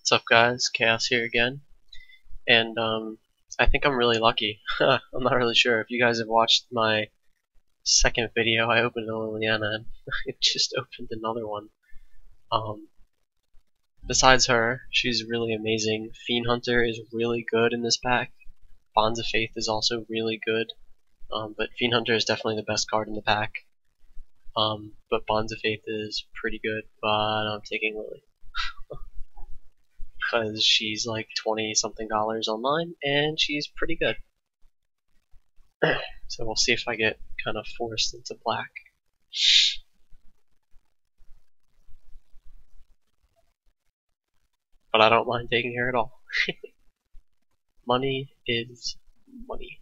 What's up, guys? Chaos here again, and I think I'm really lucky. I'm not really sure if you guys have watched my second video. I opened a Liliana and it just opened another one. Um, Besides her, she's really amazing. Fiend Hunter is really good in this pack. Bonds of Faith is also really good, but Fiend Hunter is definitely the best card in the pack. But Bonds of Faith is pretty good, but I'm taking Lily. Because she's like 20 something dollars online and she's pretty good. So we'll see if I get kind of forced into black. But I don't mind taking her at all. Money is money.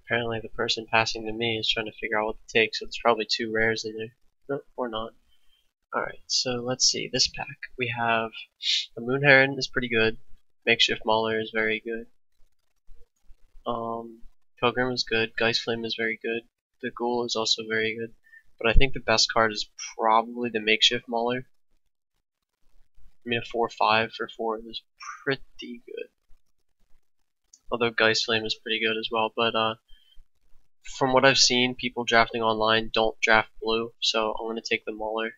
Apparently the person passing to me is trying to figure out what to take, so there's probably two rares in there. Nope, or not. Alright, so let's see. This pack. We have the Moon Heron is pretty good. Makeshift Mauler is very good. Pilgrim is good. Geist Flame is very good. The Ghoul is also very good. But I think the best card is probably the Makeshift Mauler. I mean, a 4/5 for 4 is pretty good. Although Geist Flame is pretty good as well. But from what I've seen, people drafting online don't draft blue, so I'm going to take the Mauler.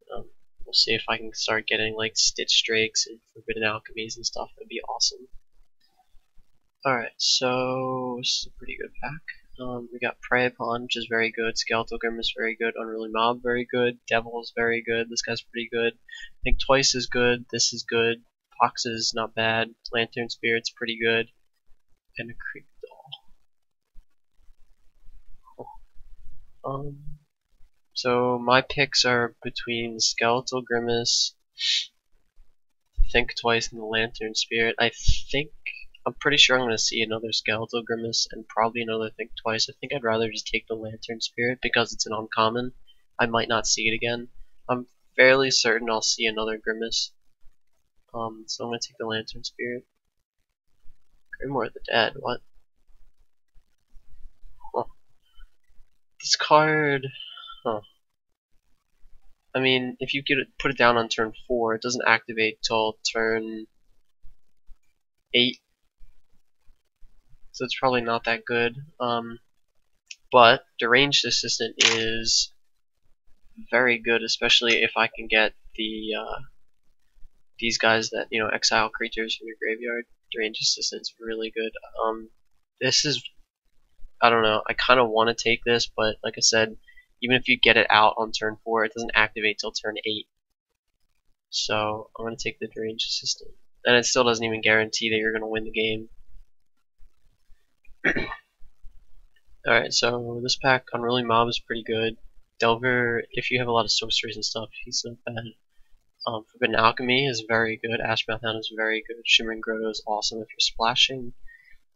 We'll see if I can start getting like Stitch Drakes and Forbidden Alchemies and stuff. That'd be awesome. Alright, so this is a pretty good pack. We got Prey Upon, which is very good. Skeletal Grimace, very good. Unruly Mob, very good. Devil is very good. This guy's pretty good. I think Twice is good. This is good. Pox is not bad. Lantern Spirit's pretty good. And a Creep Doll. Oh. So my picks are between Skeletal Grimace, Think Twice, and the Lantern Spirit. I'm pretty sure I'm going to see another Skeletal Grimace and probably another Think Twice. I think I'd rather just take the Lantern Spirit because it's an uncommon. I might not see it again. I'm fairly certain I'll see another Grimace. So I'm going to take the Lantern Spirit. Grimoire of the Dead, what? Huh. This card... Huh. I mean, if you put it down on turn 4, it doesn't activate till turn 8. So it's probably not that good. But Deranged Assistant is very good, especially if I can get the these guys that exile creatures from your graveyard. Deranged Assistant is really good. This is, I don't know. I kind of want to take this, but like I said, even if you get it out on turn 4, it doesn't activate till turn 8. So I'm gonna take the Deranged Assistant, and it still doesn't even guarantee that you're gonna win the game. Alright, so this pack, Unruly Mob is pretty good. Delver, if you have a lot of sorceries and stuff, he's not bad. Forbidden Alchemy is very good. Ashmouth Hound is very good. Shimmering Grotto is awesome if you're splashing.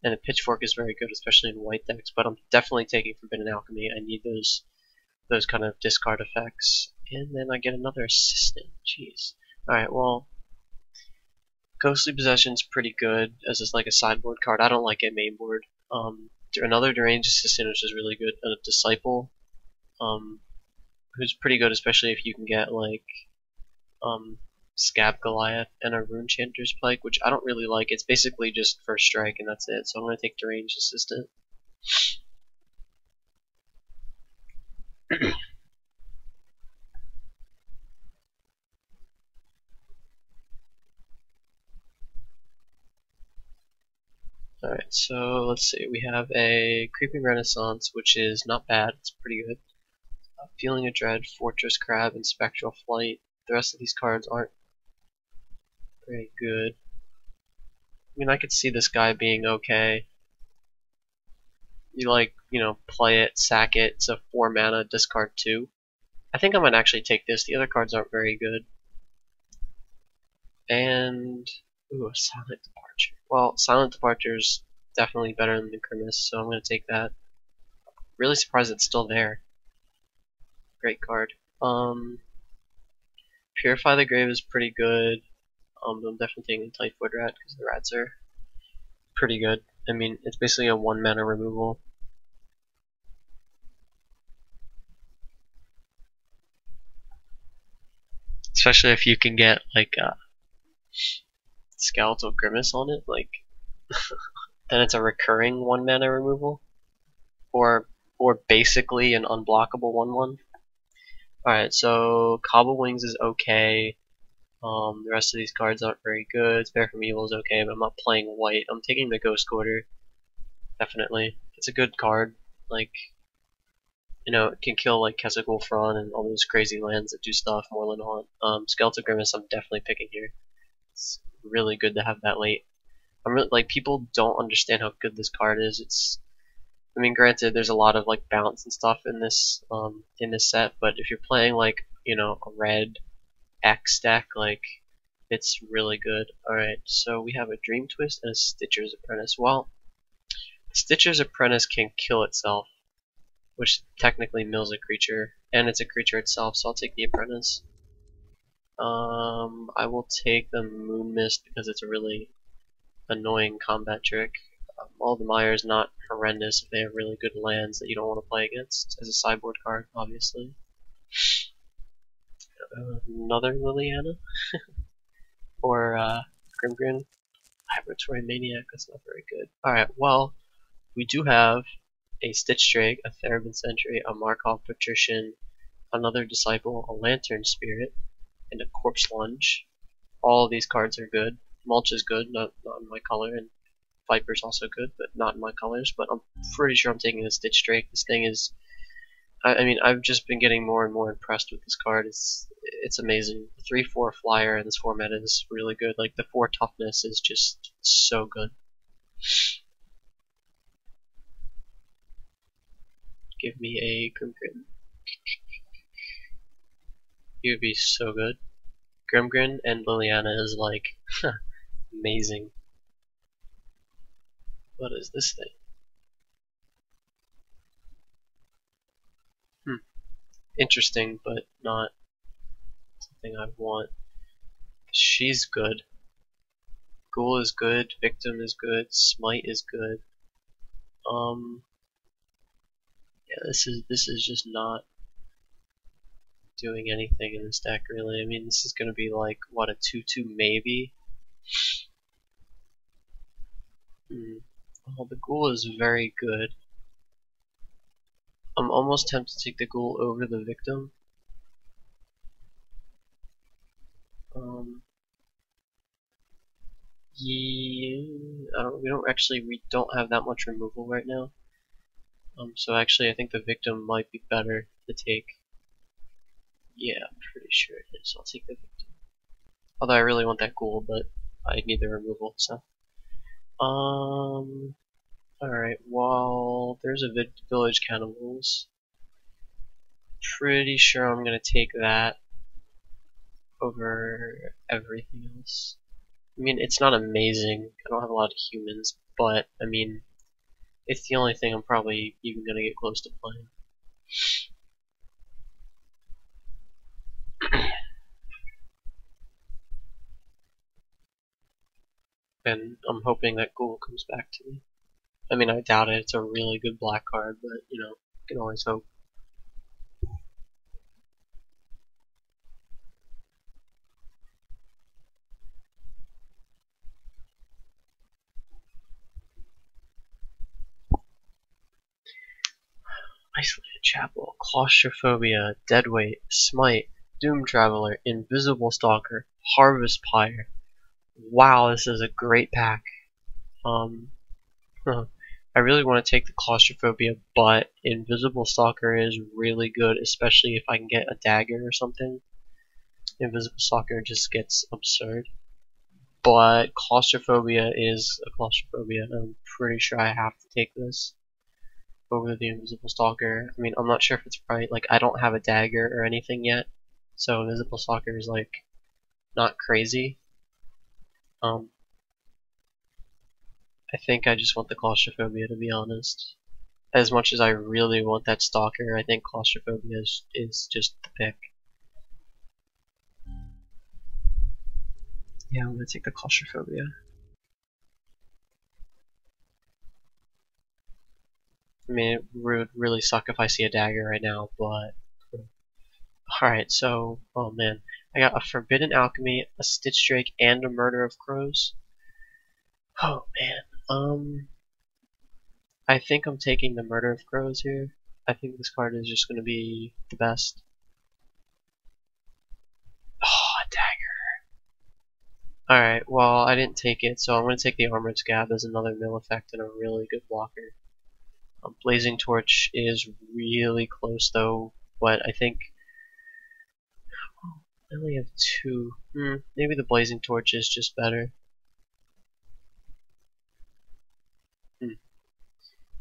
And a Pitchfork is very good, especially in white decks, but I'm definitely taking Forbidden Alchemy. I need those kind of discard effects. And then I get another Assistant. Jeez. Alright, well, Ghostly Possession's pretty good as like a sideboard card. I don't like it main board. Another Deranged Assistant, which is really good. A Disciple, who's pretty good, especially if you can get like Scab Goliath and a Rune Chanter's Pike, which I don't really like. It's basically just first strike and that's it. So I'm gonna take Deranged Assistant. Alright, so let's see. We have a Creeping Renaissance, which is not bad. It's pretty good. Feeling of Dread, Fortress Crab, and Spectral Flight. The rest of these cards aren't very good. I mean, I could see this guy being okay. You play it, sack it. It's a 4 mana, discard 2. I think I might actually take this. The other cards aren't very good. And ooh, a Silent Departure. Well, Silent Departure is definitely better than the Grimace, so I'm going to take that. Really surprised it's still there. Great card. Purify the Grave is pretty good. I'm definitely taking Typhoid Rat because the rats are pretty good. I mean, it's basically a 1 mana removal. especially if you can get like a Skeletal Grimace on it, like then it's a recurring 1 mana removal, or basically an unblockable 1/1. Alright, so Cobble Wings is okay. The rest of these cards aren't very good. Spare from Evil is okay, but I'm not playing white. I'm taking the Ghost Quarter, definitely. It's a good card. Like, you know, it can kill like Kesegul Fron and all those crazy lands that do stuff, Moreland Haunt. Skeletal Grimace I'm definitely picking here. It's really good to have that late. I'm really, like, people don't understand how good this card is. I mean, granted, there's a lot of like bounce and stuff in this set, but if you're playing like, you know, a red X deck, like, it's really good. Alright, so we have a Dream Twist and a Stitcher's Apprentice. Well, Stitcher's Apprentice can kill itself, which technically mills a creature, and it's a creature itself, so I'll take the Apprentice. I will take the Moon Mist because it's a really annoying combat trick. Aldemire is not horrendous if they have really good lands that you don't want to play against as a sideboard card, obviously. Another Liliana? Or Grimgrin? Laboratory Maniac, that's not very good. Alright, well, we do have a Stitch Drake, a Therebin Sentry, a Markov Patrician, another Disciple, a Lantern Spirit, and a Corpse Lunge. All of these cards are good. Mulch is good, not in my color, and Viper's also good, but not in my colors. But I'm pretty sure I'm taking the Stitch Drake. This thing is, I mean, I've just been getting more and more impressed with this card. It's amazing. The 3/4 flyer in this format is really good. Like, the 4 toughness is just so good. Give me a Grimgrin. He would be so good. Grimgrin and Liliana is like amazing. What is this thing? Interesting, but not something I want. She's good. Ghoul is good. Victim is good. Smite is good. Yeah, this is just not doing anything in this deck really. I mean, this is gonna be like what, a 2/2 maybe. Oh, the Ghoul is very good. I'm almost tempted to take the Ghoul over the Victim. Yeah, we don't have that much removal right now. So actually I think the Victim might be better to take. Yeah, I'm pretty sure it is. I'll take the Victim. Although I really want that Ghoul, but I need the removal, so. Alright, well, there's a Village Cannibals. Pretty sure I'm gonna take that over everything else. I mean, it's not amazing. I don't have a lot of humans, but, I mean, it's the only thing I'm probably even gonna get close to playing. And I'm hoping that Ghoul comes back to me. I mean, I doubt it. It's a really good black card, but, you know, you can always hope. Isolated Chapel, Claustrophobia, Deadweight, Smite, Doom Traveler, Invisible Stalker, Harvest Pyre. Wow, this is a great pack. I really want to take the Claustrophobia, but Invisible Stalker is really good, especially if I can get a dagger or something. Invisible Stalker just gets absurd. But Claustrophobia is a Claustrophobia, and I'm pretty sure I have to take this over the Invisible Stalker. I mean, I'm not sure if it's right. Like, I don't have a dagger or anything yet, so Invisible Stalker is like not crazy. I think I just want the Claustrophobia, to be honest. As much as I really want that Stalker, I think Claustrophobia is just the pick. Yeah, I'm gonna take the Claustrophobia. I mean, it would really suck if I see a dagger right now, but... Alright, so, oh man. I got a Forbidden Alchemy, a Stitch Drake, and a Murder of Crows. Oh man. I think I'm taking the Murder of Crows here. I think this card is just going to be the best. Oh, a dagger. Alright, well, I didn't take it, so I'm going to take the Armored Scab as another mill effect and a really good blocker. Blazing Torch is really close though, but I think I only have two. Maybe the Blazing Torch is just better. I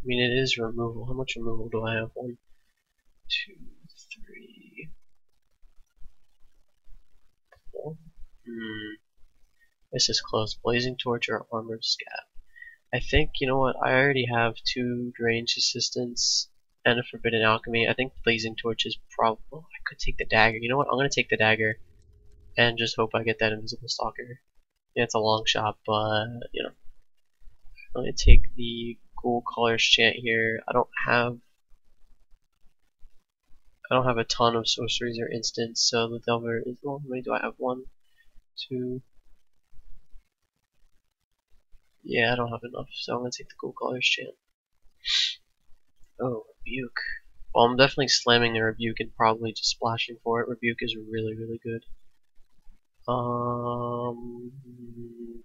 mean, it is removal. How much removal do I have? 1, 2, 3, 4. This is close. Blazing Torch or Armored Scab. I think, you know what, I already have 2 Range Assistants and a Forbidden Alchemy. I think Blazing Torch is probably... Oh, I could take the dagger. You know what, I'm going to take the dagger and just hope I get that Invisible Stalker. Yeah, it's a long shot, but, you know. I'm going to take the Ghoul Colors Chant here. I don't have a ton of sorceries or instants, so the Delver is... Well, how many do I have? 1, 2... Yeah, I don't have enough, so I'm going to take the Ghoul Colors Chant. Oh, Rebuke. Well, I'm definitely slamming the Rebuke and probably just splashing for it. Rebuke is really, really good.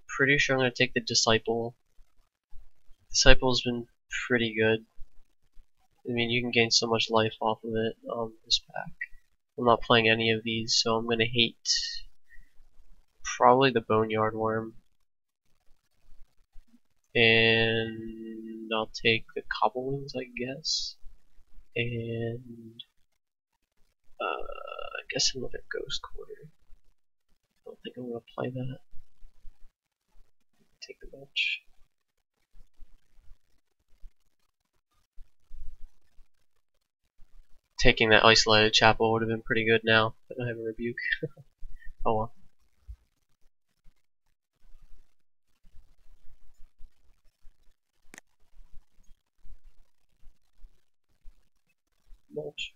Pretty sure I'm going to take the Disciple. Disciple's been pretty good. I mean, you can gain so much life off of it, this pack. I'm not playing any of these, so I'm going to hate probably the Boneyard Worm. And I'll take the Cobblewings, I guess. And I guess another Ghost Quarter. I don't think I'm going to play that. Take the bench. Taking that Isolated Chapel would have been pretty good now, but I have a Rebuke. Oh well. Mulch.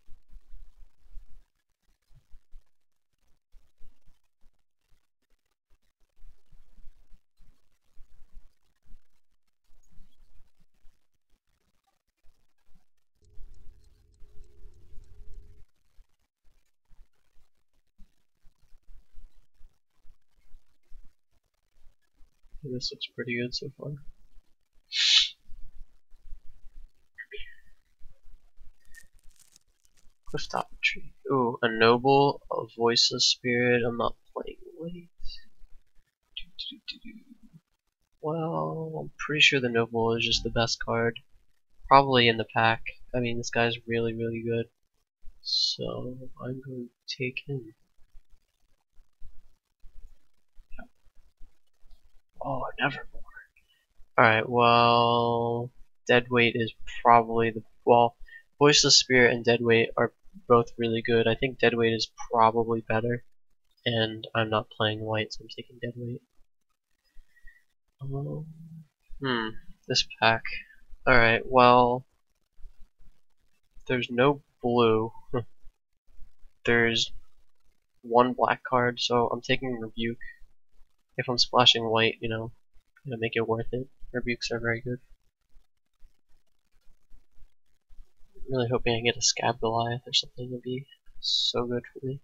This looks pretty good so far. Clifftop Retreat. Ooh, a Noble, a Voiceless Spirit. I'm not playing white. Well, I'm pretty sure the Noble is just the best card. Probably in the pack. I mean, this guy's really, really good. So, I'm going to take him. Oh, Nevermore. Alright, well, Deadweight is probably the... Well, Voiceless Spirit and Deadweight are both really good. I think Deadweight is probably better. And I'm not playing white, so I'm taking Deadweight. This pack. Alright, well, there's no blue. There's 1 black card, so I'm taking Rebuke. If I'm splashing white, you know, gonna make it worth it. Rebukes are very good. I'm really hoping I get a Scab Goliath or something to be so good for me.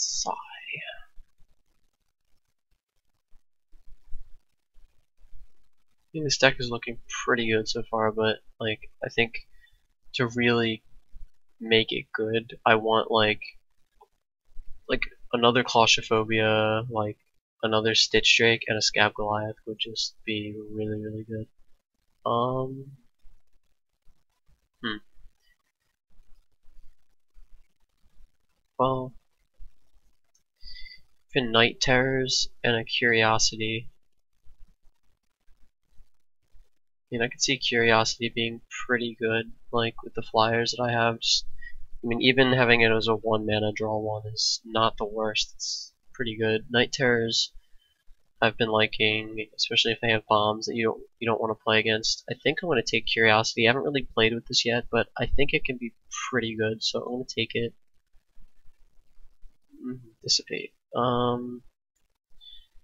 Sigh. I think this deck is looking pretty good so far, but like I think to really make it good, I want like another Claustrophobia, like another Stitch Drake, and a Scab Goliath would just be really, really good. Hmm. Well, even Night Terrors and a Curiosity. I mean, I could see Curiosity being pretty good, like with the flyers that I have. I mean, even having it as a 1-mana draw one is not the worst. It's pretty good. Night Terrors I've been liking, especially if they have bombs that you don't want to play against. I think I'm going to take Curiosity. I haven't really played with this yet, but I think it can be pretty good, so I'm going to take it. Dissipate. Well,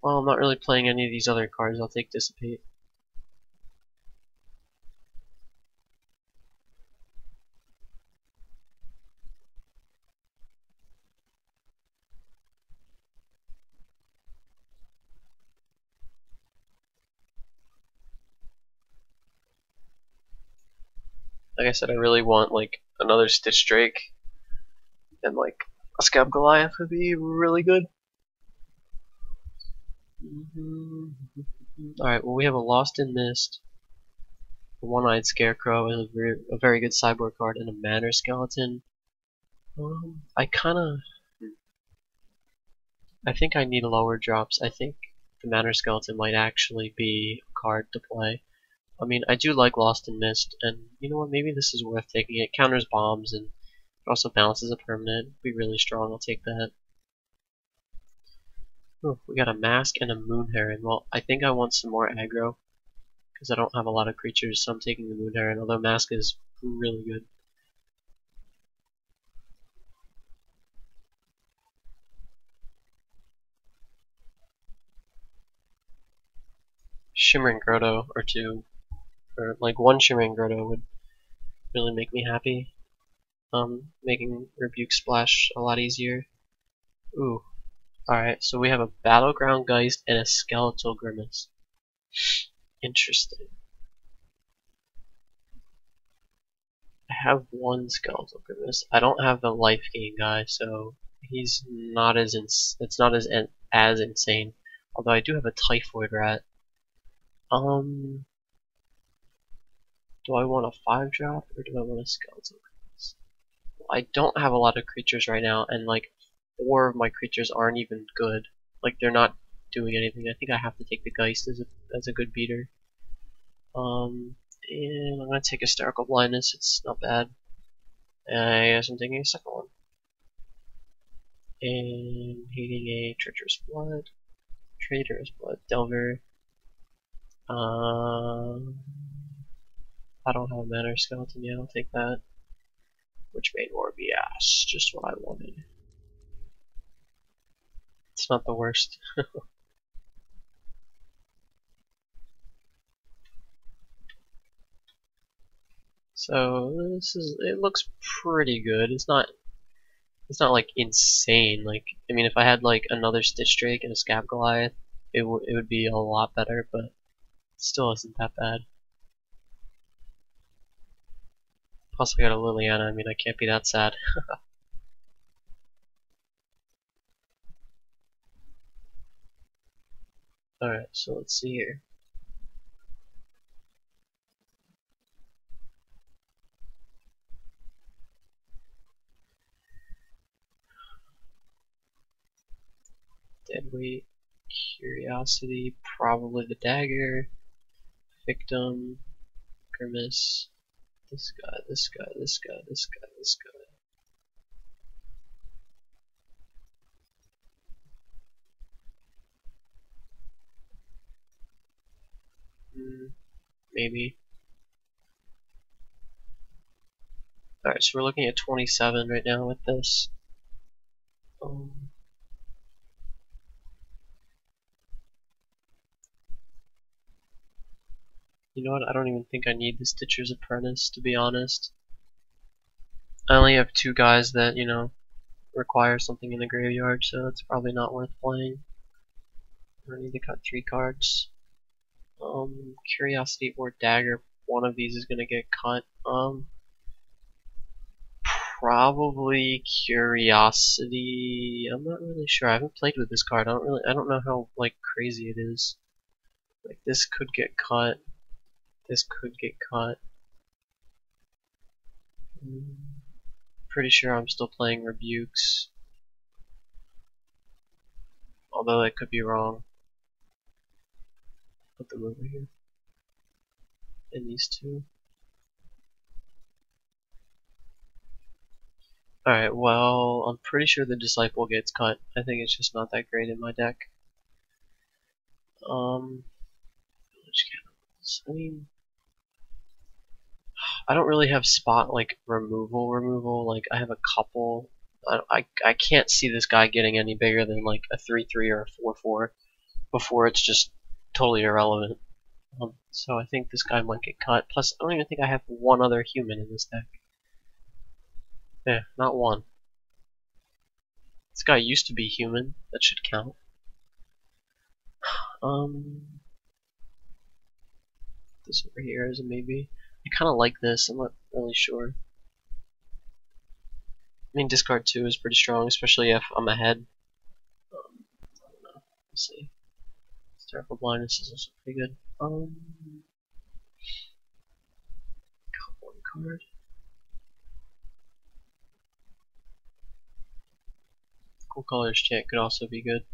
I'm not really playing any of these other cards. I'll take Dissipate. Like I said, I really want like another Stitch Drake, and like a Scab Goliath would be really good. Alright, well we have a Lost in Mist, a One-Eyed Scarecrow, and a very good sideboard card, and a Manor Skeleton. I think I need lower drops. I think the Manor Skeleton might actually be a card to play. I mean, I do like Lost in Mist, and you know what, maybe this is worth taking. It counters bombs, and it also balances a permanent. It'd be really strong, I'll take that. Oh, we got a Mask and a Moon Heron. Well, I think I want some more aggro, because I don't have a lot of creatures, so I'm taking the Moon Heron, although Mask is really good. Shimmering Grotto or two, or like one Shimmering Grotto would really make me happy. Making Rebuke Splash a lot easier. Ooh. Alright, so we have a Battleground Geist and a Skeletal Grimace. Interesting. I have one Skeletal Grimace. I don't have the life gain guy, so he's not as it's not as insane. Although I do have a Typhoid Rat. Do I want a 5-drop or do I want a Skeletal Grimace? I don't have a lot of creatures right now, and like 4 of my creatures aren't even good. Like they're not doing anything. I think I have to take the Geist as a good beater. And I'm gonna take Hysterical Blindness. It's not bad. I guess I'm taking a second one. And hating a Traitorous Blood, Delver. I don't have a Manor Skeleton yet. I'll take that. Which made Orbias, just what I wanted. It's not the worst. So it looks pretty good. It's not like insane. Like, I mean, if I had like another Stitch Drake and a Scab Goliath, it would be a lot better, but it still isn't that bad. Plus I got a Liliana, I mean I can't be that sad. Alright, so let's see here. Deadweight, Curiosity, probably the Dagger, Victim, Grimace, this guy, this guy, this guy, this guy, this guy. Maybe. Alright, so we're looking at 27 right now with this. You know what, I don't even think I need the Stitcher's Apprentice, to be honest. I only have 2 guys that, you know, require something in the graveyard, so it's probably not worth playing. I need to cut 3 cards. Curiosity or Dagger, one of these is gonna get cut. Probably Curiosity. I'm not really sure. I haven't played with this card. I don't know how like crazy it is. Like this could get cut. This could get cut. Pretty sure I'm still playing Rebukes. although that could be wrong. Put them over here. And these two. Alright, well, I'm pretty sure the Disciple gets cut. I think it's just not that great in my deck. I mean, I don't really have spot like removal. Like I have a couple. I can't see this guy getting any bigger than like a 3/3 or a 4/4 before it's just totally irrelevant. So I think this guy might get cut. Plus, I don't even think I have one other human in this deck. Yeah, not one. This guy used to be human. That should count. This over here is a maybe. I kind of like this. I'm not really sure. I mean, discard 2 is pretty strong, especially if I'm ahead. I don't know. Let's see. Hysterical Blindness is also pretty good. Got one card. Cool Colors Chant could also be good.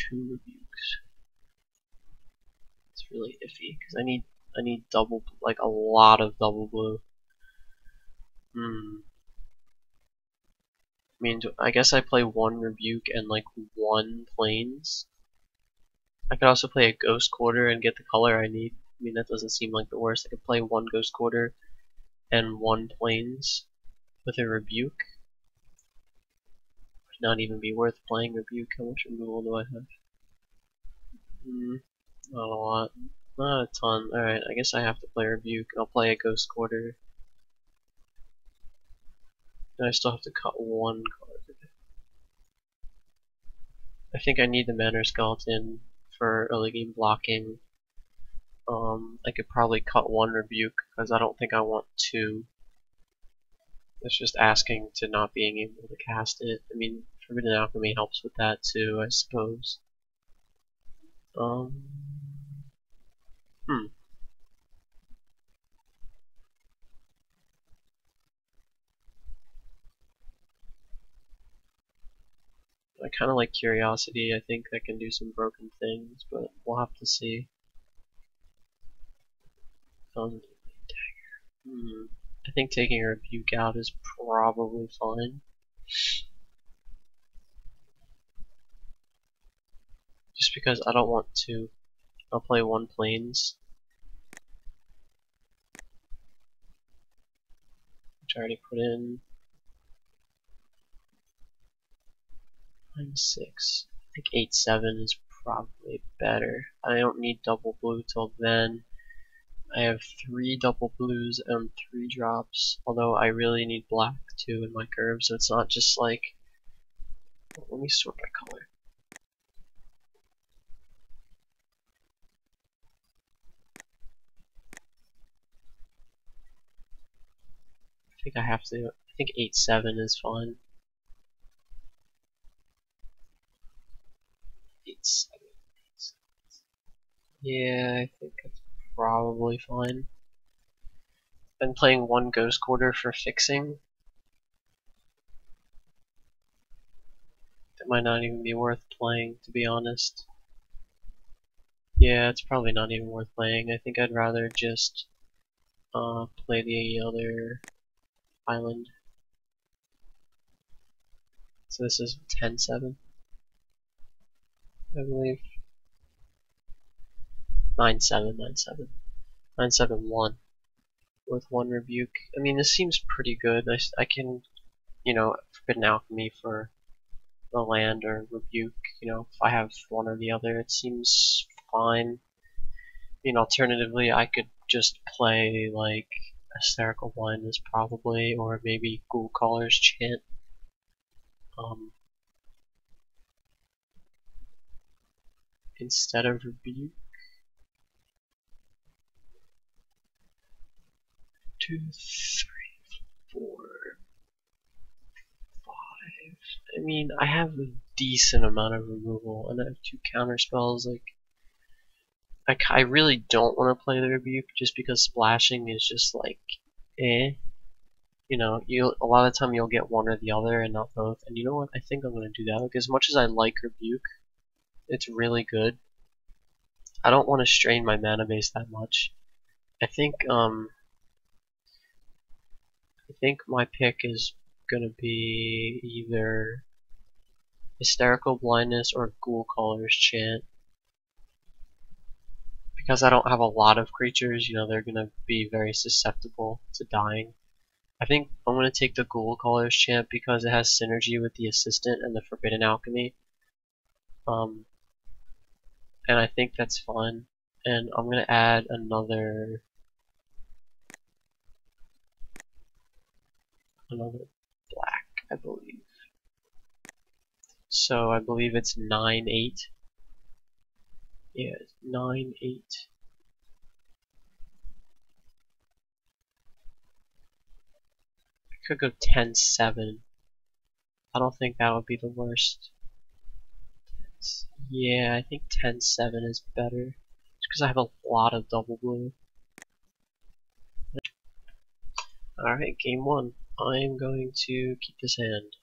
2 rebukes. It's really iffy because I need double, like a lot of double blue. I mean, I guess I play 1 rebuke and like 1 planes. I could also play a Ghost Quarter and get the color I need. I mean, that doesn't seem like the worst. I could play 1 Ghost Quarter and 1 planes with a rebuke. Would not even be worth playing rebuke. How much removal do I have? Not a lot. Not a ton. Alright, I guess I have to play rebuke. I'll play a Ghost Quarter. And I still have to cut 1 card. I think I need the Manor Skeleton for early game blocking. I could probably cut 1 rebuke because I don't think I want 2. It's just asking to not being able to cast it. I mean, Forbidden Alchemy helps with that too, I suppose. I kind of like Curiosity. I think that can do some broken things, but we'll have to see. I think taking a rebuke out is probably fine. Just because I don't want to. I'll play 1 planes. Which I already put in. 9/6. I think 8/7 is probably better. I don't need double blue till then. I have 3 double blues and 3 drops, although I really need black too in my curve, so it's not just like. Let me sort by color. I think I have to. I think 8/7 is fine. 8/7. Yeah, I think that's probably fine. Been playing 1 Ghost Quarter for fixing. That might not even be worth playing, to be honest. Yeah, it's probably not even worth playing. I think I'd rather just play the other island. So this is 10/7, I believe. 9/7, 9/7. 9/7/1 with 1 rebuke. I mean, this seems pretty good. I can, Forbidden Alchemy for the land or rebuke, if I have one or the other, it seems fine. I mean, alternatively, I could just play like Hysterical Blindness probably, or maybe Ghoul Caller's Chant. Instead of rebuke. 2, 3, 4, 5. I mean, I have a decent amount of removal, and I have 2 counter spells. Like, I really don't want to play the Rebuke just because splashing is just like, eh. You know, a lot of the time you'll get one or the other and not both. And you know what? I think I'm gonna do that. Like, as much as I like Rebuke, it's really good. I don't want to strain my mana base that much. I think my pick is gonna be either Hysterical Blindness or Ghoul Caller's Chant. Because I don't have a lot of creatures, you know, they're gonna be very susceptible to dying. I think I'm gonna take the Ghoul Caller's Chant because it has synergy with the Assistant and the Forbidden Alchemy. And I think that's fun. And I'm gonna add another black, I believe. So I believe it's 9/8. Yeah, 9/8. I could go 10/7. I don't think that would be the worst. Yeah, I think 10/7 is better. Just because I have a lot of double blue. Alright, game 1. I'm going to keep this hand.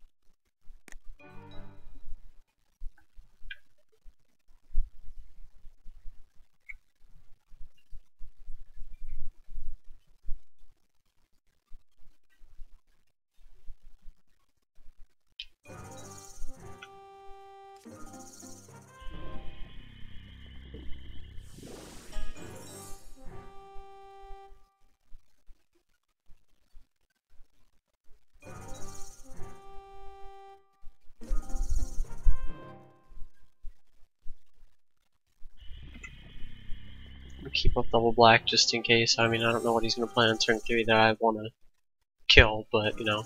Keep up double black just in case. I mean, I don't know what he's going to play on turn 3 that I want to kill, but you know.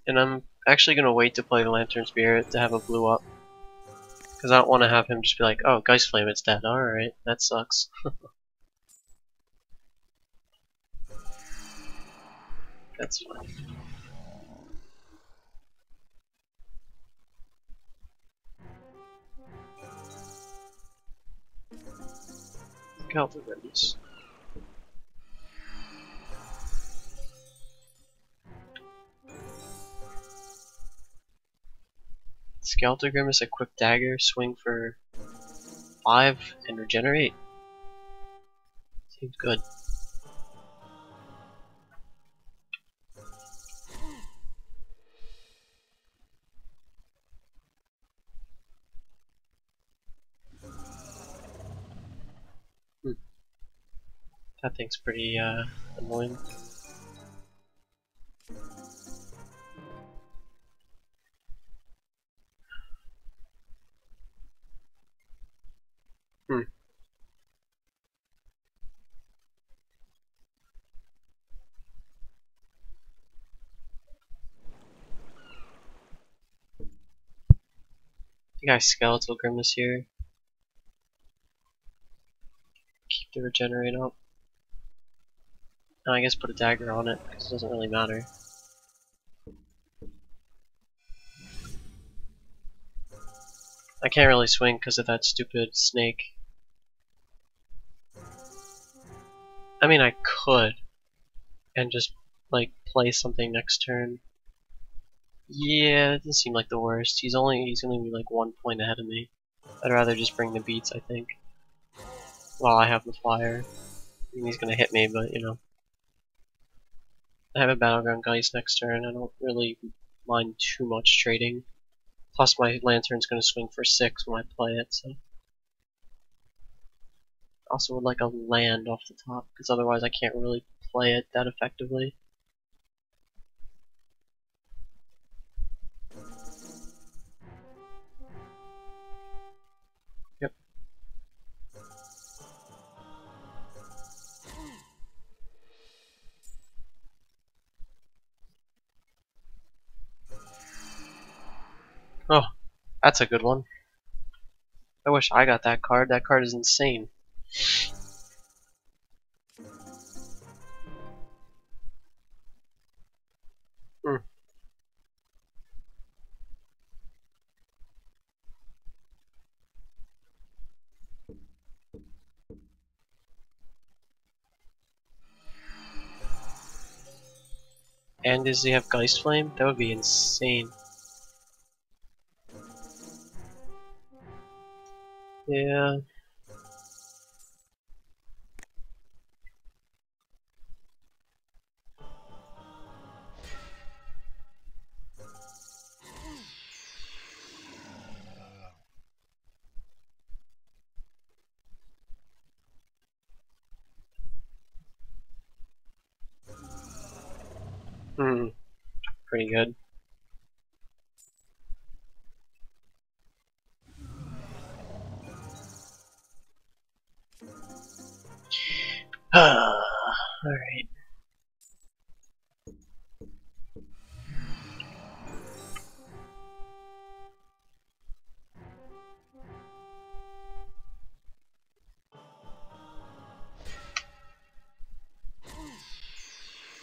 And I'm actually going to wait to play the Lantern Spirit to have a blue up. Because I don't want to have him just be like, oh, Geist Flame, it's dead. Alright, that sucks. That's fine. Skeletal Grimace. Skeletal Grimace, a quick dagger, swing for 5 and regenerate. Seems good. That thing's pretty annoying. I think I Skeletal Grimace here. Keep the regenerate up. I guess put a dagger on it, because it doesn't really matter. I can't really swing because of that stupid snake. I mean, I could, and just, like, play something next turn. Yeah, it doesn't seem like the worst. He's gonna be like 1 point ahead of me. I'd rather just bring the beats, I think. While I have the flyer. I mean, he's gonna hit me, but you know. I have a Battleground Geist next turn. I don't really mind too much trading. Plus, my Lantern's gonna swing for 6 when I play it, so. Also would like a land off the top, because otherwise I can't really play it that effectively. Yep. Oh, that's a good one. I wish I got that card. That card is insane. Hmm. And does he have Geist Flame? That would be insane. Yeah. Hmm. Pretty good. Alright.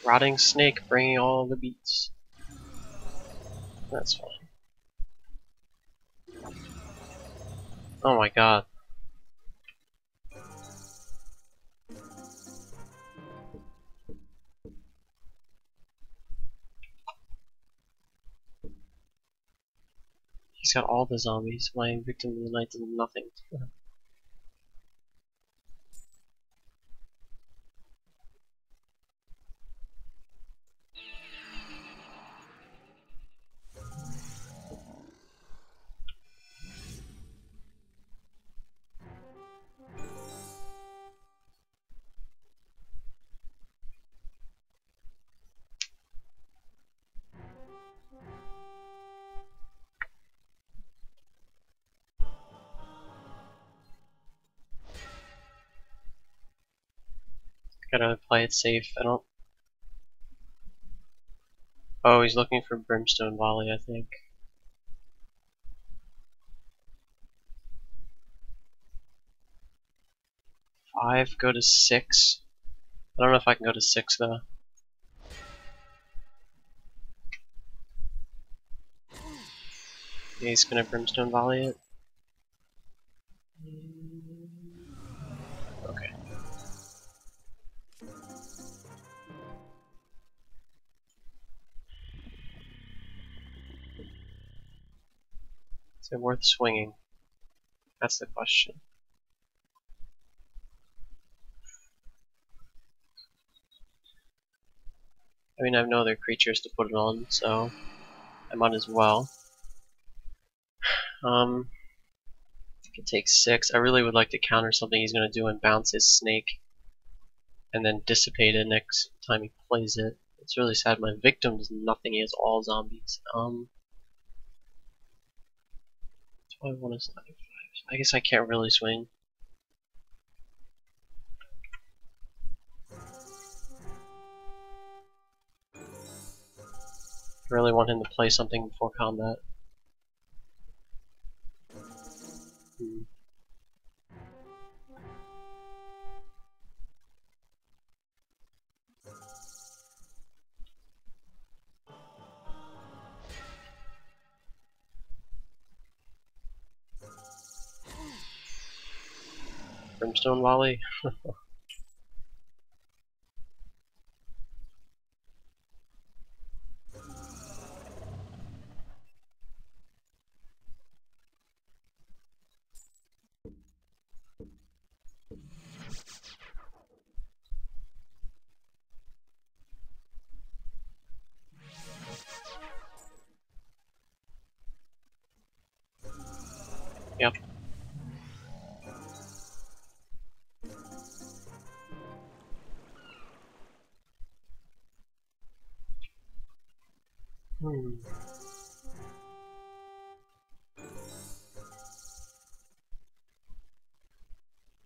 Rotting Snake bringing all the beats. That's fine. Oh my god. He's got all the zombies. My victim of the night did nothing. Gotta play it safe. I don't. Oh, he's looking for Brimstone Volley, I think. 5, go to 6. I don't know if I can go to 6 though. Yeah, he's gonna Brimstone Volley it. Okay. Is it worth swinging? That's the question. I mean, I have no other creatures to put it on, so I might as well. I could take 6. I really would like to counter something he's gonna do and bounce his snake, and then dissipate it next time he plays it. It's really sad. My victim does nothing. He has all zombies. Do I want to? I guess I can't really swing. I really want him to play something before combat. Brimstone Volley? Yep.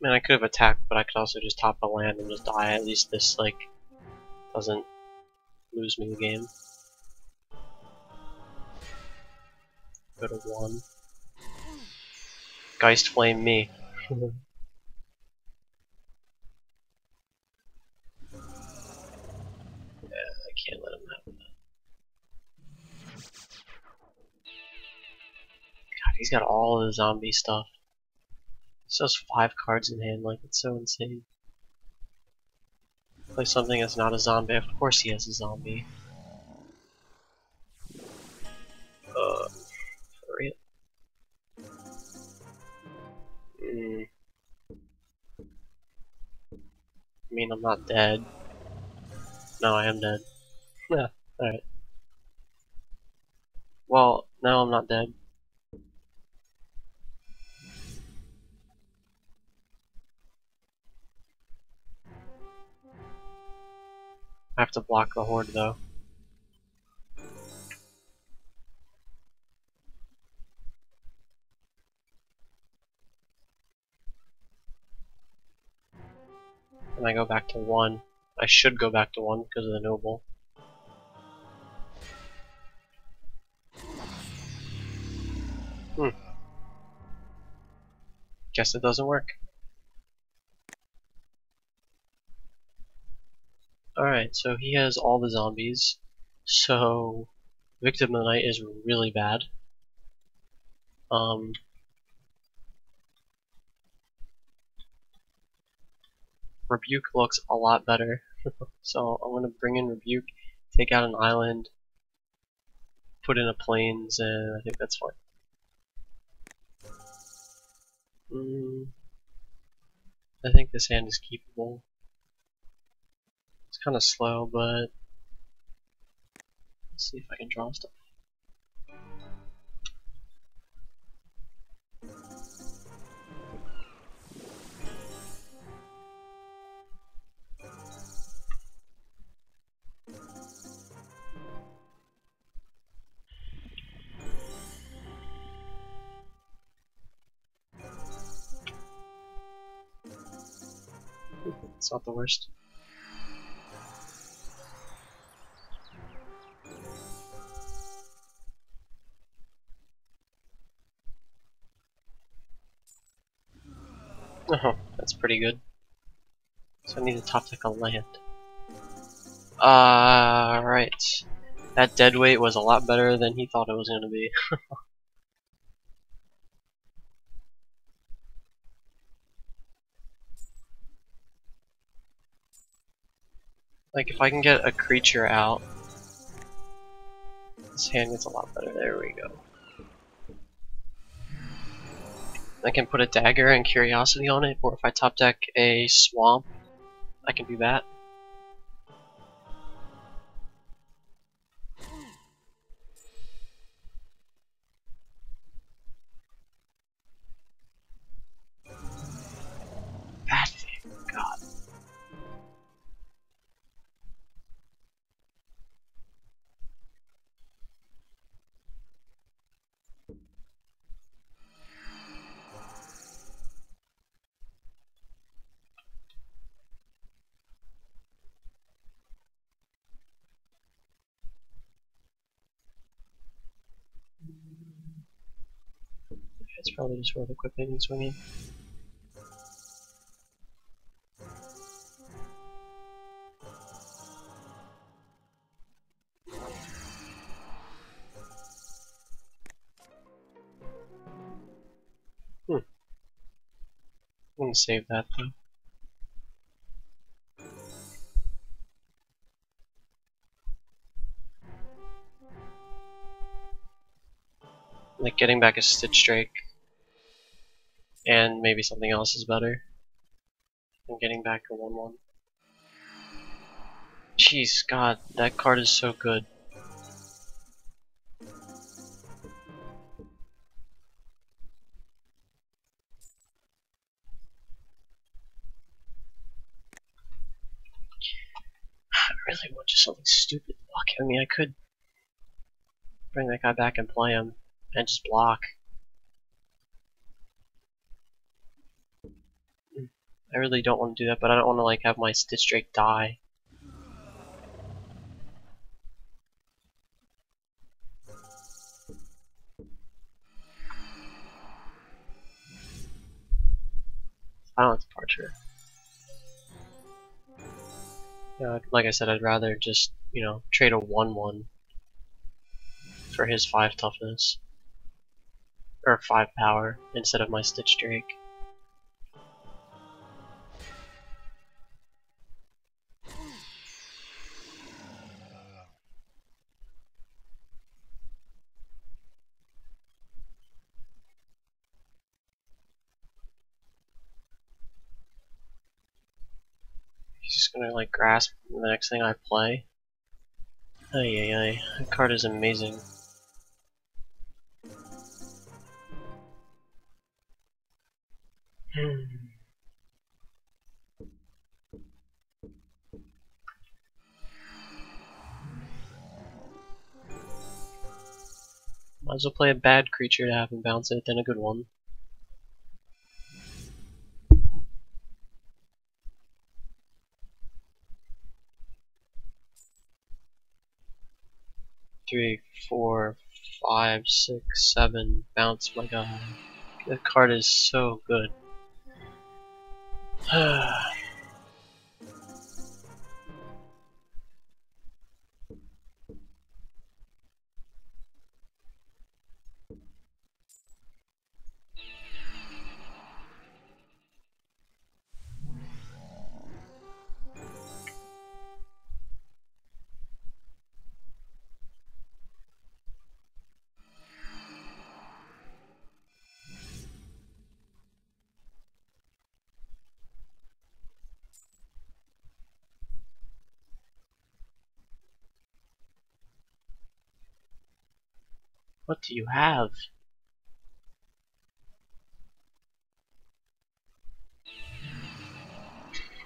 Man, I could have attacked, but I could also just top the land and just die. At least this, like, doesn't lose me the game. Go to 1. Geist Flame me. I can't let him have that. God, he's got all the zombie stuff. He still has 5 cards in hand, like, it's so insane. Play something that's not a zombie. Of course he has a zombie. For real. I mean, I'm not dead. No, I am dead. Yeah, alright. Well, no, I'm not dead. I have to block the horde, though. And I go back to 1. I should go back to 1 because of the noble. Guess it doesn't work. Alright, so he has all the zombies. So, Victim of the Night is really bad. Rebuke looks a lot better. So I'm gonna bring in Rebuke, take out an island, put in a plains, and I think that's fine. I think this hand is keepable. It's kind of slow, but let's see if I can draw stuff. It's not the worst. Oh, that's pretty good. So I need to top deck a land. Right. That deadweight was a lot better than he thought it was gonna be. Like, if I can get a creature out, this hand gets a lot better. There we go. I can put a dagger and curiosity on it, or if I top deck a swamp, I can do that. That thing, God. It's probably just worth equipping and swinging. I'm gonna save that though. Like getting back a Stitch Drake and maybe something else is better than getting back a 1/1. Jeez, God, that card is so good. I really want just something stupid to block. I mean, I could bring that guy back and play him and just block. I really don't want to do that, but I don't want to like have my Stitch Drake die. Silent Departure. Like I said, I'd rather just, trade a 1/1 for his 5 toughness. Or 5 power instead of my Stitch Drake. Just gonna like grasp the next thing I play. Ay ay ay, that card is amazing. Might as well play a bad creature to have him bounce it than a good one. Three, four, five, six, seven, bounce, my god. That card is so good. What do you have?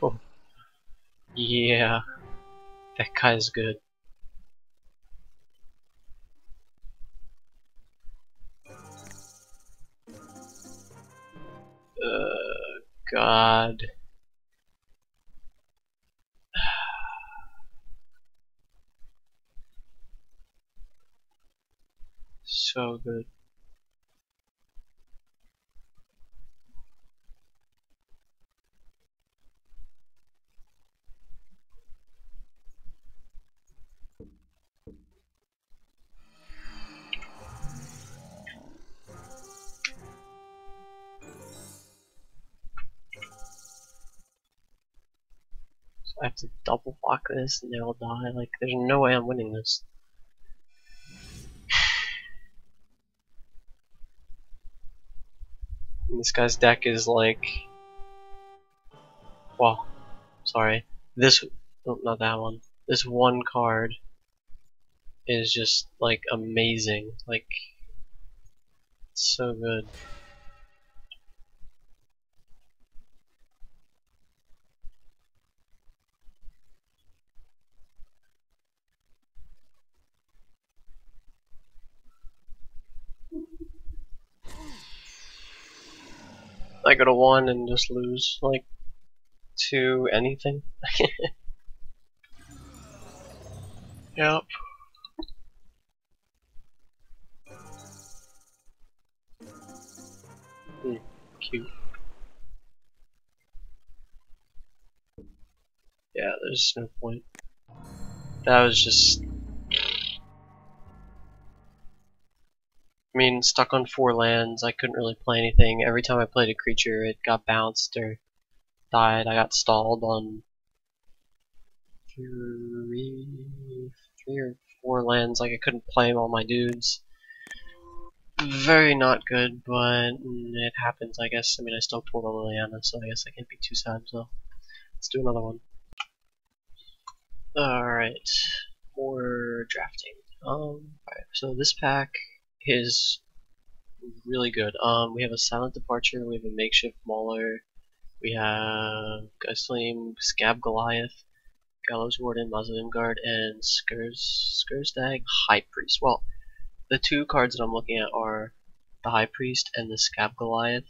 Oh, yeah, that guy's good. God. So good. So I have to double block this and they'll die. Like, there's no way I'm winning this. And this guy's deck is like, well, sorry. This, oh, not that one. This one card is just like amazing. Like, so good. I go to 1 and just lose, like, to anything. Yep. Cute. Yeah, there's no point. That was just... I mean, stuck on 4 lands, I couldn't really play anything. Every time I played a creature, it got bounced or died. I got stalled on three or 4 lands, like I couldn't play all my dudes. Very not good, but it happens, I guess. I mean, I still pulled a Liliana, so I guess I can't be too sad, so let's do another one. Alright, more drafting. Alright, so this pack is really good. We have a Silent Departure, we have a Makeshift Mauler, we have Geistflame, Scab Goliath, Gallows Warden, Mausoleum Guard, and Skurstag High Priest. Well, the 2 cards that I'm looking at are the High Priest and the Scab Goliath.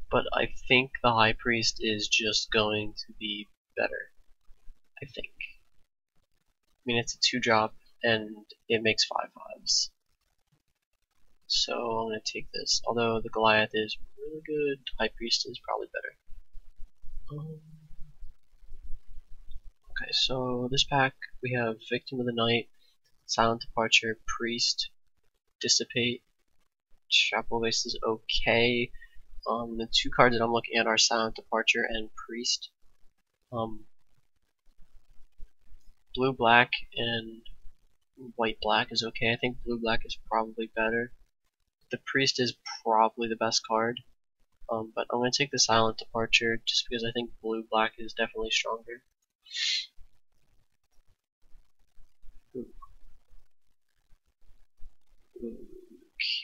But I think the High Priest is just going to be better. I think. I mean, it's a 2-drop and it makes 5/5s. So I'm gonna take this. Although the Goliath is really good, High Priest is probably better. Okay, so this pack we have Victim of the Night, Silent Departure, Priest, Dissipate, Chapel Waste is okay. The 2 cards that I'm looking at are Silent Departure and Priest. Blue Black and White Black is okay. I think Blue Black is probably better. The Priest is probably the best card. But I'm going to take the Silent Departure just because I think blue-black is definitely stronger.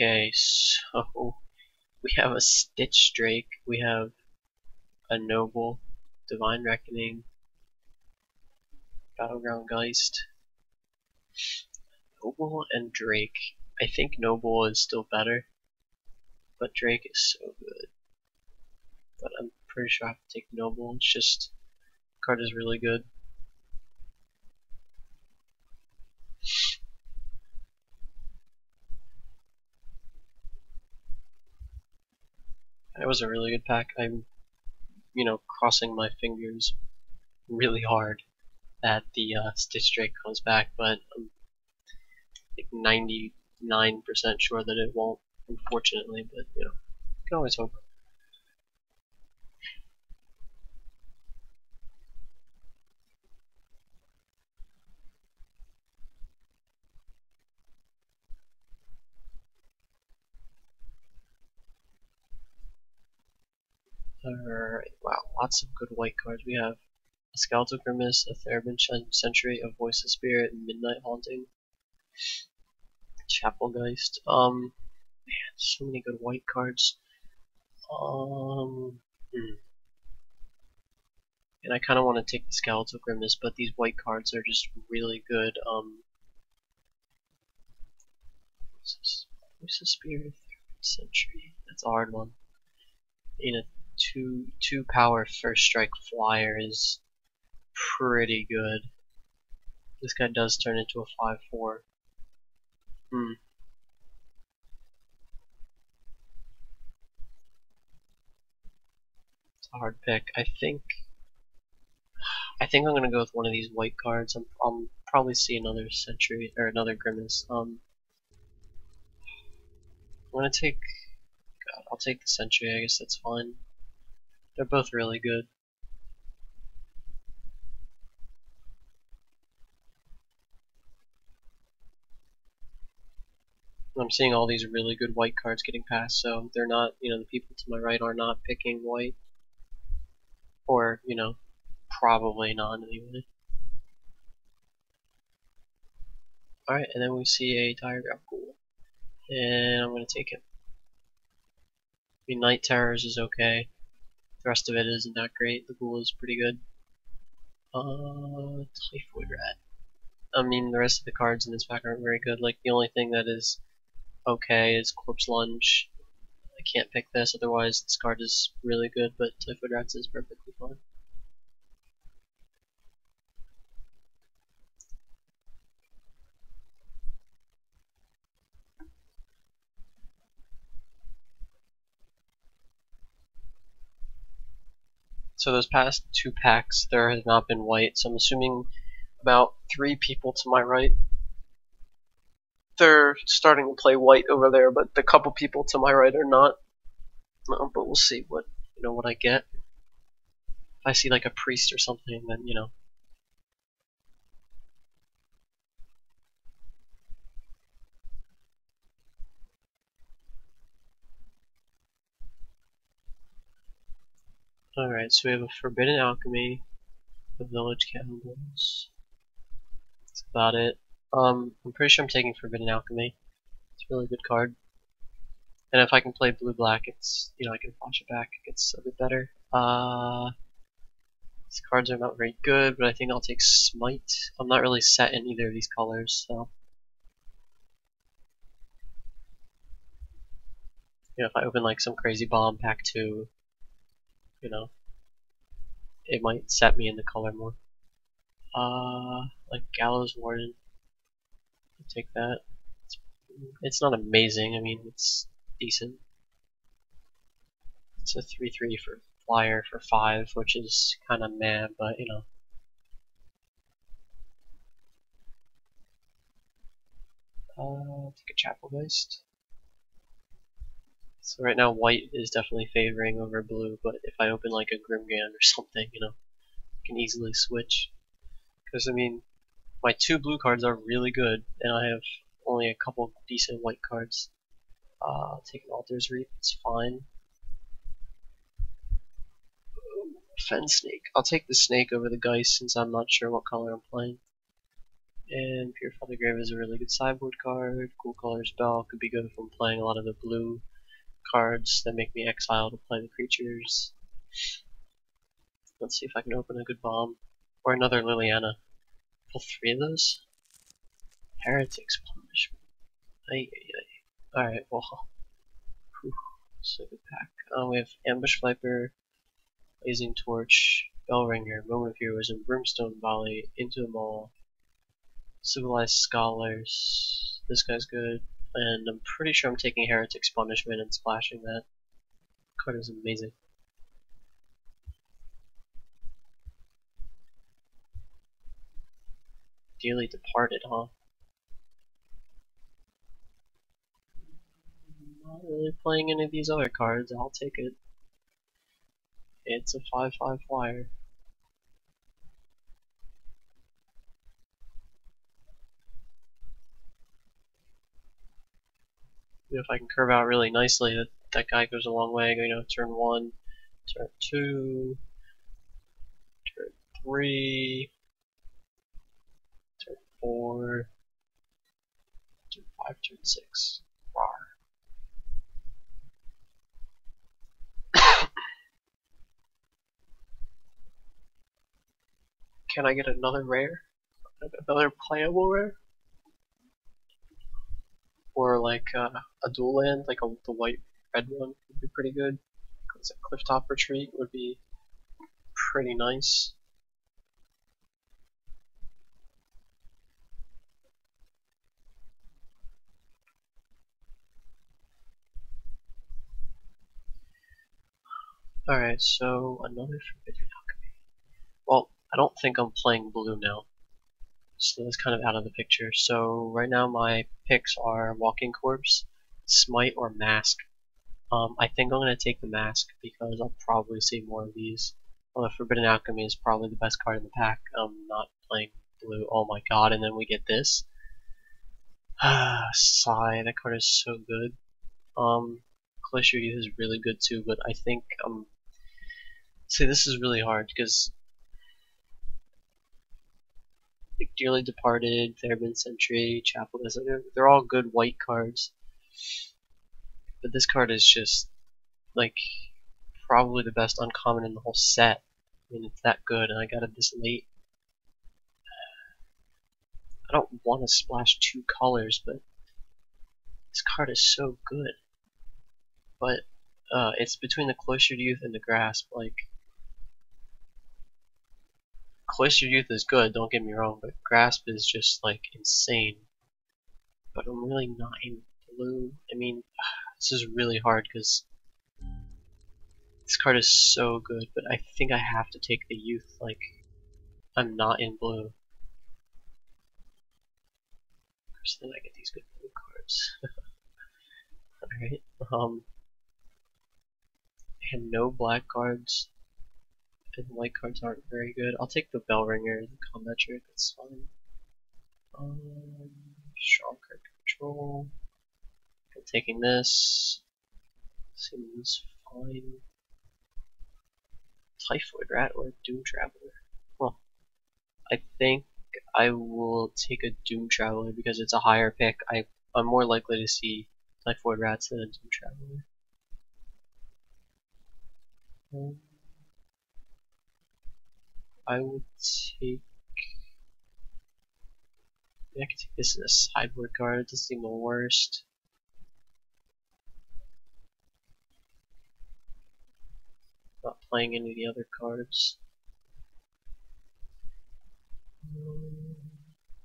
Okay, so we have a Stitch Drake, we have a Noble, Divine Reckoning, Battleground Geist, Noble, and Drake. I think Noble is still better, but Drake is so good. But I'm pretty sure I have to take Noble. It's just the card is really good. It was a really good pack. I'm, crossing my fingers really hard that the Stitch Drake comes back, but I'm like 99% sure that it won't, unfortunately. But you can always hope. Alright, wow, lots of good white cards. We have a Skeletal Grimace, a Therbin Sentry, a Voice of Spirit, Midnight Haunting, Chapelgeist. Man, so many good white cards. And I kind of want to take the Skeletal Grimace, but these white cards are just really good. Voice of Spirit, Therbin Sentry. That's a hard one. In a two power first strike flyer is pretty good. This guy does turn into a 5/4. It's a hard pick. I think I'm gonna go with one of these white cards. I'll probably see another Sentry or another Grimace. I'm gonna take. God, I'll take the Sentry. I guess that's fine. They're both really good. I'm seeing all these really good white cards getting passed, so they're not, the people to my right are not picking white. Or, probably not anyway. Alright, and then we see a Diagram Ghoul. And I'm gonna take him. I mean, Night Terrors is okay. The rest of it isn't that great. The Ghoul is pretty good. Typhoid Rat. I mean, the rest of the cards in this pack aren't very good. Like, the only thing that is okay is Corpse Lunge. I can't pick this, otherwise this card is really good, but Typhoid Rats is perfectly fine. So those past two packs, there has not been white, so I'm assuming about 3 people to my right. They're starting to play white over there, but the couple people to my right are not. But we'll see what I get. If I see like a priest or something, then Alright, so we have a Forbidden Alchemy, the Village Cannibals. That's about it. I'm pretty sure I'm taking Forbidden Alchemy. It's a really good card. And if I can play blue-black, it's, I can flash it back. It gets a bit better. These cards are not very good, but I think I'll take Smite. I'm not really set in either of these colors, so. If I open like some crazy bomb pack 2, it might set me in the color more. Like Gallows Warden. I'll take that. It's not amazing, I mean, it's decent. It's a 3/3 for flyer for 5, which is kind of meh, but take a Chapelgeist. So right now white is definitely favoring over blue, but if I open like a Grimgand or something, I can easily switch. Because I mean, my 2 blue cards are really good, and I have only a couple decent white cards. I'll take an Altar's Reap, it's fine. Fen Snake. I'll take the snake over the Geist since I'm not sure what color I'm playing. And Pure Father Grave is a really good sideboard card. Cool Colors Bell could be good if I'm playing a lot of the blue cards that make me exile to play the creatures. Let's see if I can open a good bomb. Or another Liliana. Pull 3 of those? Heretics Punishment. Alright, well. Whew, so good pack. We have Ambush Viper, Blazing Torch, Bellringer, Moment of Heroism, Brimstone Volley, Into the Maul, Civilized Scholars. This guy's good. And I'm pretty sure I'm taking Heretics Punishment and splashing that. Card is amazing. Dearly Departed, huh? Not really playing any of these other cards, I'll take it. It's a 5/5 flyer. You know, if I can curve out really nicely, that guy goes a long way. You know, turn 1, turn 2, turn 3, turn 4, turn 5, turn 6. Rawr. Can I get another rare? Another playable rare? Or like a dual land, like the white red one would be pretty good. Because a Clifftop Retreat would be pretty nice. Alright, so another Forbidden Alchemy. Well, I don't think I'm playing blue now. So that's kind of out of the picture. So right now my picks are Walking Corpse, Smite, or Mask. I think I'm going to take the Mask because I'll probably see more of these. Although Forbidden Alchemy is probably the best card in the pack. I'm not playing blue. Oh my god, and then we get this. Sigh, that card is so good. Glacier Youth is really good too, but I think see, this is really hard because like Dearly Departed, Theremin Sentry, Chapel, they're all good white cards. But this card is just like probably the best uncommon in the whole set. I mean, it's that good, and I got it this late. I don't want to splash 2 colors, but this card is so good. But it's between the Cloistered Youth and the Grasp. Like, Cloistered Youth is good, don't get me wrong, but Grasp is just like insane. But I'm really not in blue. I mean, this is really hard because this card is so good, but I think I have to take the Youth. Like, I'm not in blue. So then I get these good blue cards. Alright, and no black cards, and white cards aren't very good. I'll take the Bellringer, the combat trick, that's fine. Strong card control. I'm taking this. Seems fine. Typhoid Rat or Doom Traveler. Well, I think I will take a Doom Traveler because it's a higher pick. I'm more likely to see Typhoid Rats than a Doom Traveler. I will take. I can take this as a sideboard card. It doesn't seem the worst. Not playing any of the other cards.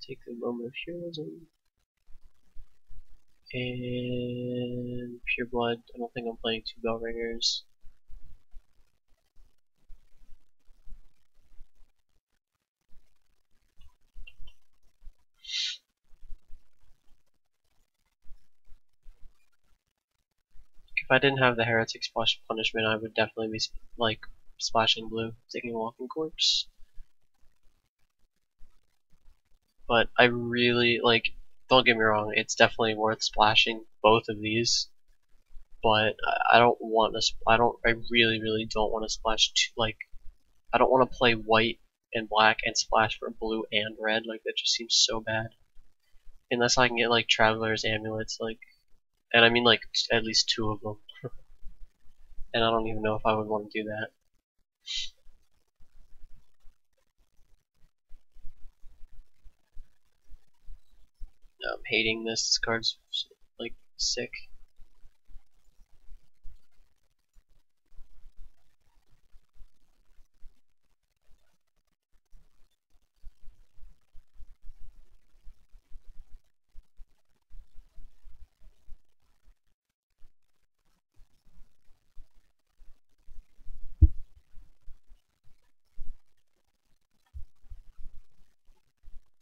Take the Moment of Heroism. And Pure Blood. I don't think I'm playing 2 Bellringers. If I didn't have the Heretic Splash Punishment, I would definitely be like splashing blue, taking a Walking Corpse. But I really like. Don't get me wrong; it's definitely worth splashing both of these. But I don't want to. I really don't want to splash I don't want to play white and black and splash for blue and red. Like that just seems so bad. Unless I can get like Traveler's Amulets, like, and I mean like at least 2 of them. And I don't even know if I would want to do that. I'm hating this. This card's like sick.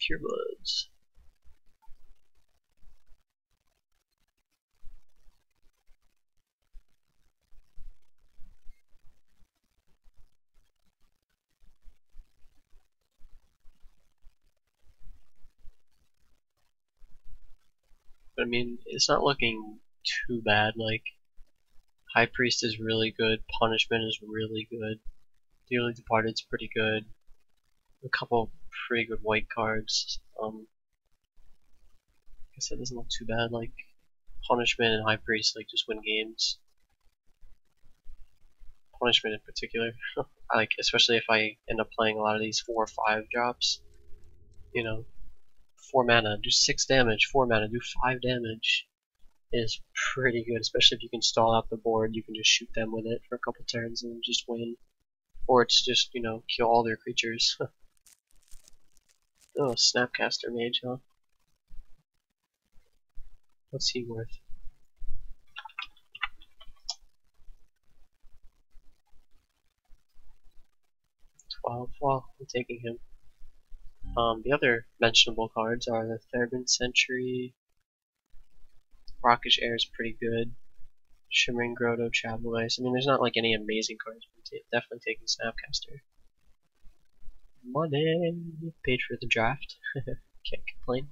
Purebloods. But I mean, it's not looking too bad. Like, High Priest is really good. Punishment is really good. Dearly Departed's pretty good. A couple pretty good white cards. I guess that doesn't look too bad. Like, Punishment and High Priest, like, just win games. Punishment in particular. Like, especially if I end up playing a lot of these 4 or 5 drops. You know, 4 mana, do 6 damage, 4 mana, do 5 damage. Is pretty good, especially if you can stall out the board. You can just shoot them with it for a couple turns and just win. Or it's just, you know, kill all their creatures. Oh, Snapcaster Mage, huh? What's he worth? 12. Well, I'm taking him. The other mentionable cards are the Thurban Sentry. Rockish Air is pretty good. Shimmering Grotto, Travel Ice. I mean, there's not like any amazing cards, but I'm definitely taking Snapcaster. Money! Paid for the draft. Can't complain.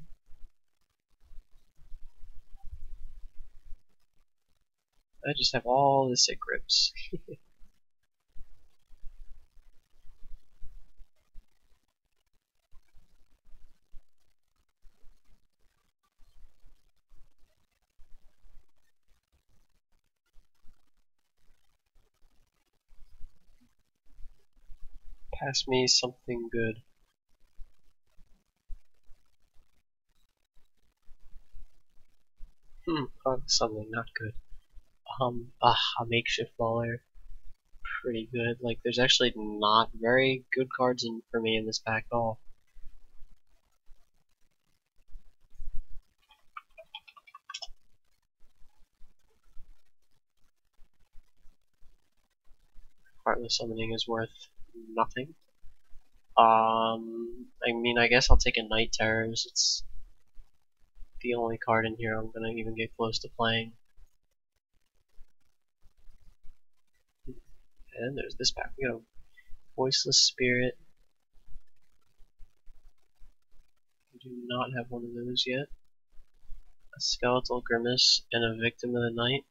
I just have all the sick grips. Pass me something good. Oh, something not good. A makeshift baller. Pretty good. Like, there's actually not very good cards for me in this pack at all. Heartless Summoning is worth nothing. I mean, I guess I'll take a Night Terrors. It's the only card in here I'm gonna even get close to playing. And there's this pack. We got a Voiceless Spirit. We do not have one of those yet. A Skeletal Grimace and a Victim of the Night,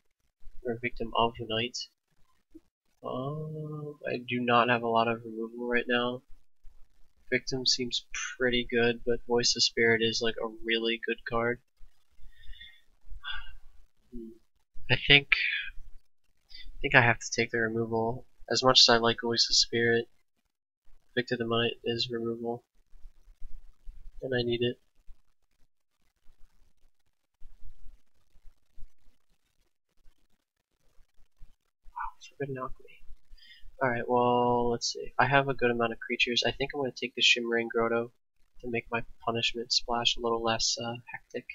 or Victim of the Night. I do not have a lot of removal right now. Victim seems pretty good, but Voice of Spirit is like a really good card. I think I have to take the removal. As much as I like Voice of Spirit, Victim of the Night is removal, and I need it. Forbidden Alchemy. Alright, well, let's see. I have a good amount of creatures. I think I'm going to take the Shimmering Grotto to make my punishment splash a little less hectic.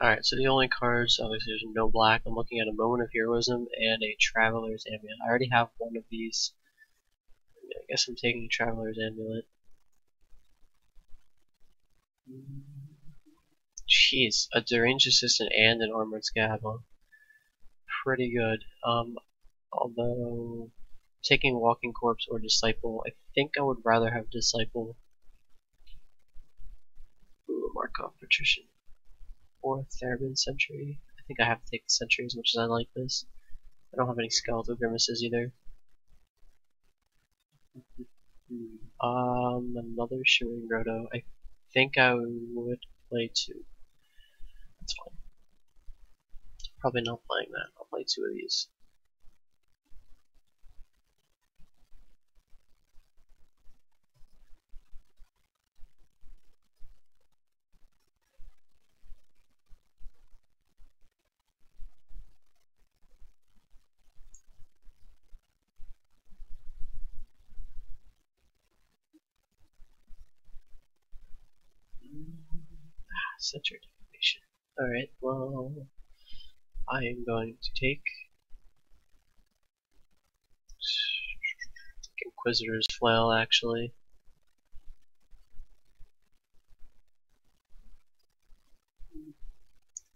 Alright, so the only cards, obviously there's no black. I'm looking at a Moment of Heroism and a Traveler's Amulet. I already have one of these. I guess I'm taking Traveler's Amulet. Jeez, a Deranged Assistant and an Armored Scab, huh? Pretty good. Although taking Walking Corpse or Disciple, I think I would rather have Disciple. Ooh, Markov Patrician. Or Theremin Sentry. I think I have to take the Sentry as much as I like this. I don't have any Skeletal Grimaces either. Another Shimmering Grotto. I think I would play two. That's fine. Probably not playing that. I'll play two of these. Center Deformation. Alright, well, I am going to take Inquisitor's Flail, actually.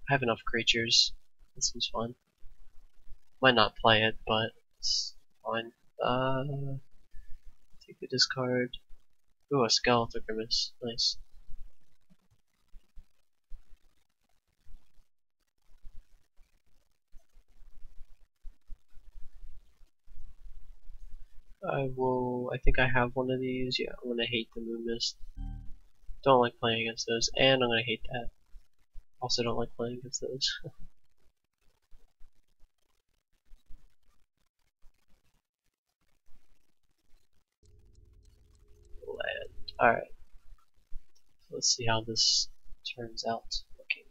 I have enough creatures. This seems fun. Might not play it, but it's fine. Take the discard. Ooh, a Skeletal Grimace. Nice. I think I have one of these. Yeah, I'm gonna hate the Moon Mist. Don't like playing against those, and I'm gonna hate that. Also don't like playing against those. Land. Alright. Let's see how this turns out looking.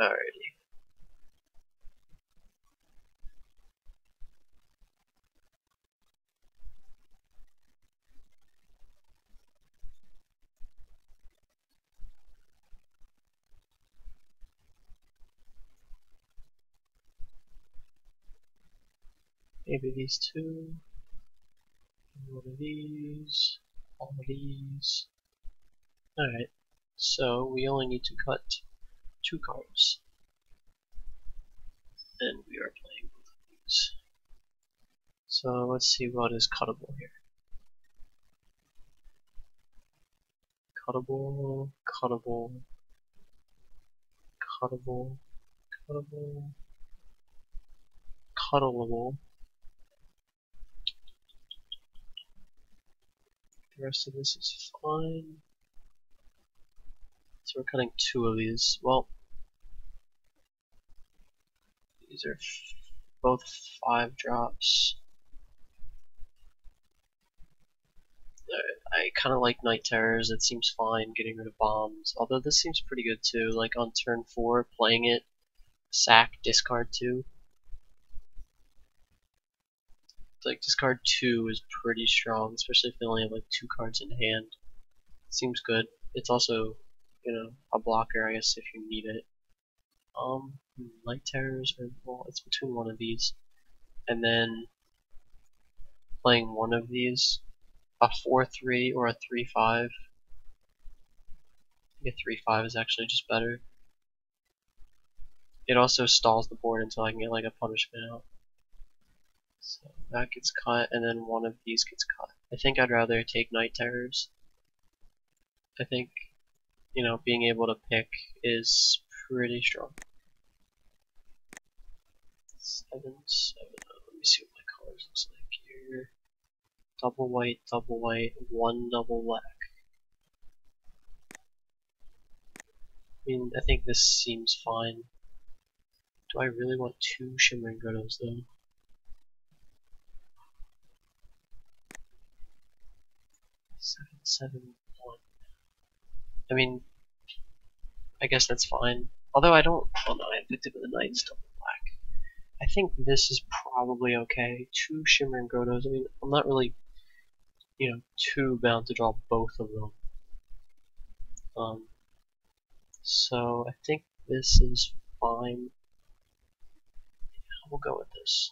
Alrighty. Maybe these two. One of these. All of these. Alright. So we only need to cut two cards. And we are playing both of these. So let's see what is cuttable here. Cuttable, cuttable, cuttable, cuttable, cuttable. The rest of this is fine. So we're cutting two of these. Well, these are both 5 drops. I kind of like Night Terrors. It seems fine getting rid of bombs. Although this seems pretty good too. Like on turn 4, playing it, sack, discard 2. Like discard 2 is pretty strong, especially if they only have like 2 cards in hand. Seems good. It's also, a blocker, I guess, if you need it. Night Terrors, or well, it's between one of these, and then playing one of these, a 4/3 or a 3/5. I think a 3/5 is actually just better. It also stalls the board until I can get like a punishment out. So that gets cut, and then one of these gets cut. I think I'd rather take Night Terrors. I think, being able to pick is pretty strong. 7/7. Let me see what my colors looks like here. double white, one double black. I mean, I think this seems fine. Do I really want 2 Shimmering Grottos though? 7, 7, 1. I mean, I guess that's fine. Although I don't. Oh no, I have Victim of the Night, double black. I think this is probably okay. 2 Shimmering Grottos. I mean, I'm not really, too bound to draw both of them. So I think this is fine. We'll go with this.